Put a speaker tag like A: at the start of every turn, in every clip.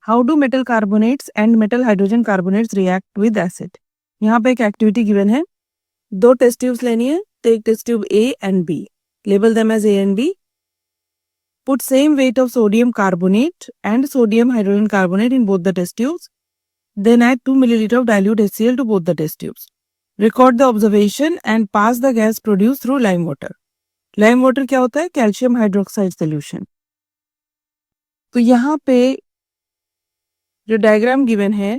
A: How do metal carbonates and metal hydrogen carbonates react with acid. यहाँ पे एक activity given है, 2 test tubes लेनी है, take test tube A and B, label them as A and B, put same weight of sodium carbonate and sodium hydrogen carbonate in both the test tubes, then add 2 milliliter of dilute HCl to both the test tubes. Record the observation and pass the gas produced through lime water. Lime water क्या होता है? Calcium hydroxide solution. तो यहाँ पे जो diagram given है,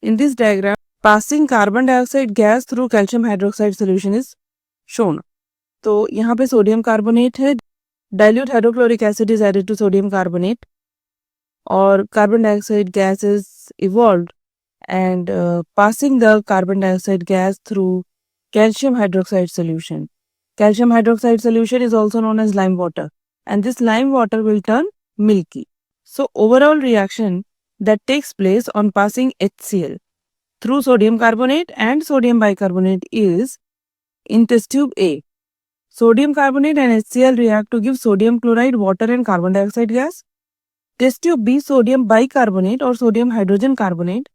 A: in this diagram passing carbon dioxide gas through calcium hydroxide solution is shown. तो यहाँ पे सोडियम कार्बोनेट है, dilute hydrochloric acid is added to sodium carbonate और carbon dioxide gas is evolved and passing the carbon dioxide gas through calcium hydroxide solution. Calcium hydroxide solution is also known as lime water and this lime water will turn milky. So overall reaction that takes place on passing HCl through sodium carbonate and sodium bicarbonate is in test tube A. Sodium carbonate and HCl react to give sodium chloride, water and carbon dioxide gas. Test tube B, sodium bicarbonate or sodium hydrogen carbonate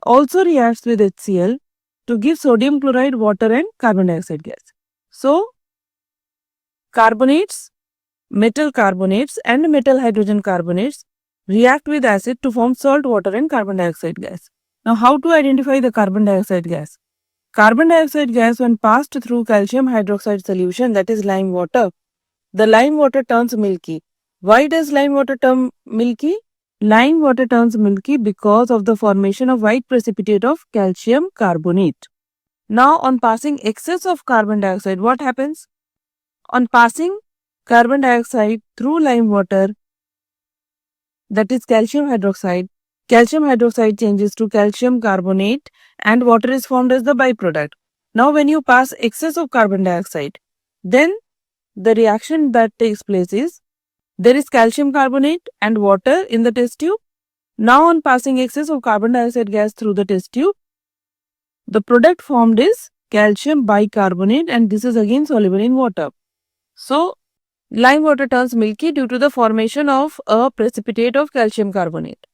A: also reacts with HCl to give sodium chloride, water and carbon dioxide gas. So, carbonates, metal carbonates and metal hydrogen carbonates react with acid to form salt, water and carbon dioxide gas. Now, how to identify the carbon dioxide gas? Carbon dioxide gas when passed through calcium hydroxide solution, that is lime water, the lime water turns milky. Why does lime water turn milky? Lime water turns milky because of the formation of white precipitate of calcium carbonate. Now on passing excess of carbon dioxide, what happens? On passing carbon dioxide through lime water, that is calcium hydroxide changes to calcium carbonate and water is formed as the byproduct. Now when you pass excess of carbon dioxide, then the reaction that takes place is there is calcium carbonate and water in the test tube. Now on passing excess of carbon dioxide gas through the test tube, the product formed is calcium bicarbonate and this is again soluble in water. So lime water turns milky due to the formation of a precipitate of calcium carbonate.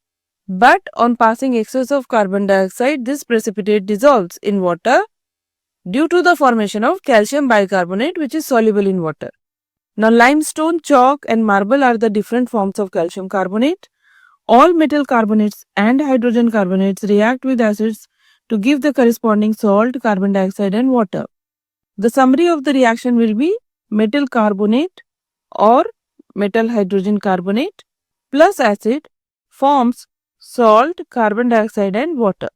A: But on passing excess of carbon dioxide, this precipitate dissolves in water due to the formation of calcium bicarbonate which is soluble in water. Now limestone, chalk and marble are the different forms of calcium carbonate. All metal carbonates and hydrogen carbonates react with acids to give the corresponding salt, carbon dioxide and water. The summary of the reaction will be metal carbonate or metal hydrogen carbonate plus acid forms salt, carbon dioxide and water.